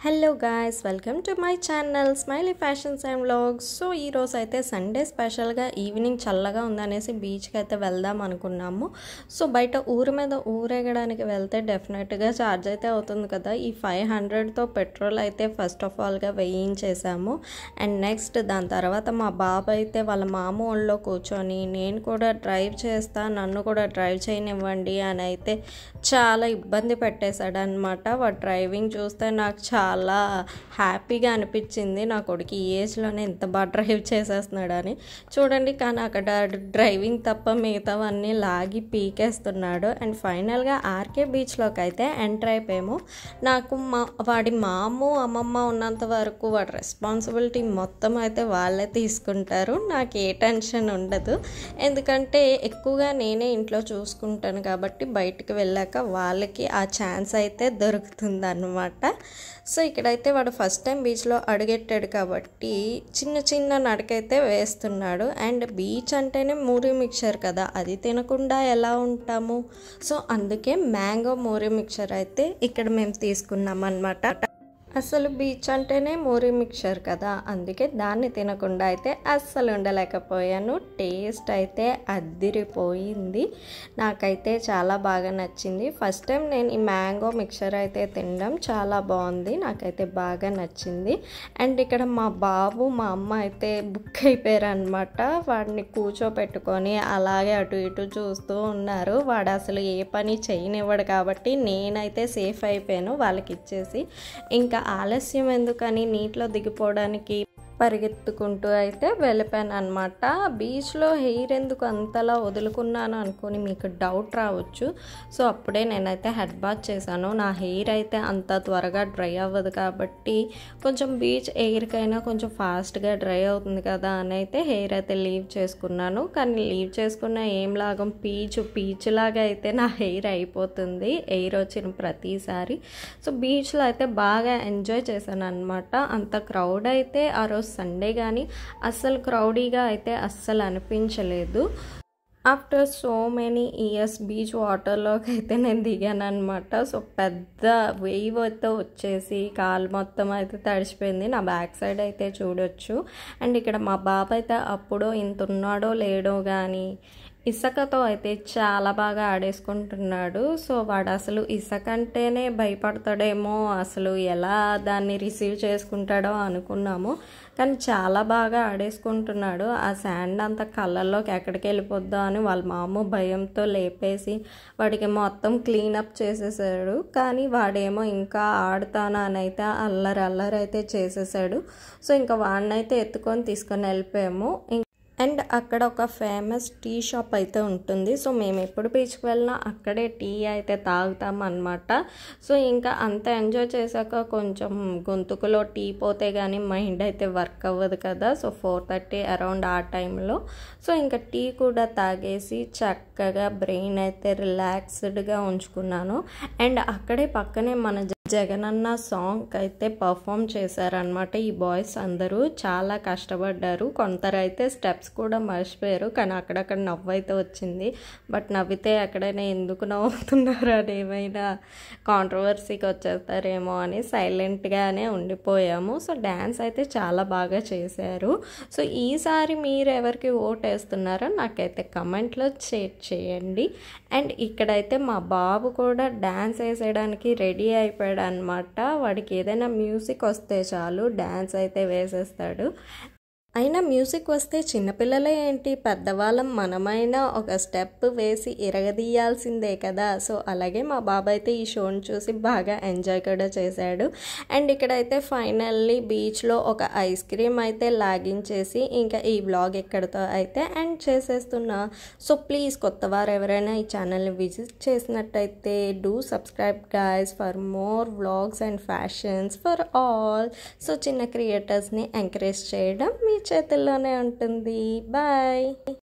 Hello guys, welcome to my channel smiley fashions and vlogs. So ఈరోజు అయితే Sunday స్పెషల్గా evening చల్లగా ఉందనేసి బీచ్కి అయితే వెళ్దాం అనుకున్నాము. సో బయట ఊరి మీద ఊరేగడానికి వెళ్తే డెఫినెట్గా ఛార్జ్ అయితే అవుతుంది కదా. ఈ 500తో పెట్రోల్ అయితే ఫస్ట్ ఆఫ్ ఆల్గా వేయించేసాము. అండ్ నెక్స్ట్ దాని తర్వాత మా బాబు అయితే వాళ్ళ మామ ఒళ్ళో కూర్చొని నేను కూడా డ్రైవ్ చేస్తా, నన్ను కూడా డ్రైవ్ చేయనివ్వండి అని అయితే చాలా ఇబ్బంది పెట్టేశాడు అనమాట. వాడు డ్రైవింగ్ చూస్తే నాకు చాలా హ్యాపీగా అనిపించింది. నా కొడుకు ఈ ఏజ్లోనే ఎంత బాగా డ్రైవ్ చేసేస్తున్నాడు అని చూడండి. కానీ అక్కడ డ్రైవింగ్ తప్ప మిగతావన్నీ లాగి పీకేస్తున్నాడు. అండ్ ఫైనల్గా ఆర్కే బీచ్లోకి అయితే ఎంటర్ అయిపోయాము. నాకు వాడి మాము అమ్మమ్మ ఉన్నంత వరకు వాడి రెస్పాన్సిబిలిటీ మొత్తం అయితే వాళ్ళే తీసుకుంటారు. నాకు ఏ టెన్షన్ ఉండదు, ఎందుకంటే ఎక్కువగా నేనే ఇంట్లో చూసుకుంటాను కాబట్టి బయటికి వెళ్ళాక వాళ్ళకి ఆ ఛాన్స్ అయితే దొరుకుతుంది అన్నమాట. సో ఇక్కడైతే వాడు ఫస్ట్ టైం బీచ్లో అడుగెట్టాడు కాబట్టి చిన్న చిన్న నడకైతే వేస్తున్నాడు. అండ్ బీచ్ అంటేనే మూరీ మిక్చర్ కదా, అది తినకుండా ఎలా ఉంటాము. సో అందుకే మ్యాంగో మూరీ మిక్చర్ అయితే ఇక్కడ మేము తీసుకున్నాం అన్నమాట. అసలు బీచ్ అంటేనే మూరీ మిక్చర్ కదా, అందుకే దాన్ని తినకుండా అయితే అస్సలు ఉండలేకపోయాను. టేస్ట్ అయితే అద్దిరిపోయింది, నాకైతే చాలా బాగా నచ్చింది. ఫస్ట్ టైం నేను ఈ మ్యాంగో మిక్చర్ అయితే తినడం చాలా బాగుంది, నాకైతే బాగా నచ్చింది. అండ్ ఇక్కడ మా బాబు మా అమ్మ అయితే బుక్ అయిపోయారు అనమాట. వాడిని కూర్చోపెట్టుకొని అలాగే అటు ఇటు చూస్తూ ఉన్నారు. వాడు అసలు ఏ పని చేయనివ్వడు కాబట్టి నేనైతే సేఫ్ అయిపోయాను వాళ్ళకి ఇచ్చేసి. ఇంకా ఆలస్యం ఎందుకని నీటిలో దిగిపోవడానికి పరిగెత్తుకుంటూ అయితే వెళ్ళిపోయాను అనమాట. బీచ్లో హెయిర్ ఎందుకు అంతలా వదులుకున్నాను అనుకుని మీకు డౌట్ రావచ్చు. సో అప్పుడే నేనైతే హెడ్ బాత్ చేశాను. నా హెయిర్ అయితే అంత త్వరగా డ్రై అవ్వదు కాబట్టి కొంచెం బీచ్ ఎయిర్కైనా కొంచెం ఫాస్ట్గా డ్రై అవుతుంది కదా అని అయితే హెయిర్ అయితే లీవ్ చేసుకున్నాను. కానీ లీవ్ చేసుకున్న ఏం లాగం, పీచు లాగా అయితే నా హెయిర్ అయిపోతుంది ఎయిర్ వచ్చిన ప్రతిసారి. సో బీచ్లో అయితే బాగా ఎంజాయ్ చేశాను అనమాట. అంత క్రౌడ్ అయితే ఆ రోజు సండే కానీ అస్సలు క్రౌడీగా అయితే అస్సలు అనిపించలేదు. After so many years beach వాటర్లోకి అయితే నేను దిగాను అనమాట. సో పెద్ద వేవ్ అయితే వచ్చేసి కాలు మొత్తం అయితే తడిచిపోయింది. నా బ్యాక్ సైడ్ అయితే చూడొచ్చు. అండ్ ఇక్కడ మా బాబు అయితే అప్పుడో ఇంత ఉన్నాడో లేడో కానీ ఇసుకతో అయితే చాలా బాగా ఆడేసుకుంటున్నాడు. సో వాడు అసలు ఇసుక అంటేనే భయపడతాడేమో, అసలు ఎలా దాన్ని రిసీవ్ చేసుకుంటాడో అనుకున్నాము. కానీ చాలా బాగా ఆడేసుకుంటున్నాడు. ఆ శాండ్ అంతా కళ్ళల్లోకి ఎక్కడికి వెళ్ళిపోద్దో అని వాళ్ళ మామ భయంతో లేపేసి వాడికి మొత్తం క్లీనప్ చేసేసాడు. కానీ వాడేమో ఇంకా ఆడుతాను అని అయితే అల్లరి అయితే చేసేసాడు. సో ఇంకా వాడినైతే ఎత్తుకొని తీసుకొని వెళ్ళిపోయాము. అండ్ అక్కడ ఒక ఫేమస్ టీ షాప్ అయితే ఉంటుంది. సో మేము ఎప్పుడు బీచ్కి వెళ్ళినా అక్కడే టీ అయితే తాగుతాం అన్నమాట. సో ఇంకా అంత ఎంజాయ్ చేశాక కొంచెం గొంతుకులో టీ పోతే కానీ మైండ్ అయితే వర్క్ అవ్వదు కదా. సో 4:30 అరౌండ్ ఆ టైంలో సో ఇంకా టీ కూడా తాగేసి చక్కగా బ్రెయిన్ అయితే రిలాక్స్డ్గా ఉంచుకున్నాను. అండ్ అక్కడే పక్కనే మన జగనన్న సాంగ్ అయితే పర్ఫామ్ చేశారనమాట. ఈ బాయ్స్ అందరూ చాలా కష్టపడ్డారు. కొందరైతే స్టెప్స్ కూడా మర్చిపోయారు, కానీ అక్కడక్కడ నవ్వు అయితే వచ్చింది. బట్ నవ్వితే ఎక్కడైనా ఎందుకు నవ్వుతున్నారు అని ఏమైనా కాంట్రవర్సీకి వచ్చేస్తారేమో అని సైలెంట్గానే ఉండిపోయాము. సో డ్యాన్స్ అయితే చాలా బాగా చేశారు. సో ఈసారి మీరు ఎవరికి ఓట్ వేస్తున్నారో నాకైతే కమెంట్లో షేర్ చేయండి. అండ్ ఇక్కడైతే మా బాబు కూడా డ్యాన్స్ వేసేయడానికి రెడీ అయిపోయాడు అనమాట. వాడికి ఏదైనా మ్యూజిక్ వస్తే చాలు డ్యాన్స్ అయితే వేసేస్తాడు. అయినా మ్యూజిక్ వస్తే చిన్నపిల్లలే ఏంటి, పెద్దవాళ్ళం మనమైనా ఒక స్టెప్ వేసి ఇరగదీయాల్సిందే కదా. సో అలాగే మా బాబు అయితే ఈ షోని చూసి బాగా ఎంజాయ్ కూడా చేశాడు. అండ్ ఇక్కడైతే ఫైనల్లీ బీచ్లో ఒక ఐస్ క్రీమ్ అయితే లాగించేసి ఇంకా ఈ వ్లాగ్ ఎక్కడితో అయితే ఎండ్ చేసేస్తున్నా. సో ప్లీజ్ కొత్త వారు ఎవరైనా ఈ ఛానల్ని విజిట్ చేసినట్టయితే do subscribe guys for more vlogs and fashions for all. So చిన్న క్రియేటర్స్ని ఎంకరేజ్ చేయడం మీ చేతుల్లోనే ఉంటుంది. బాయ్.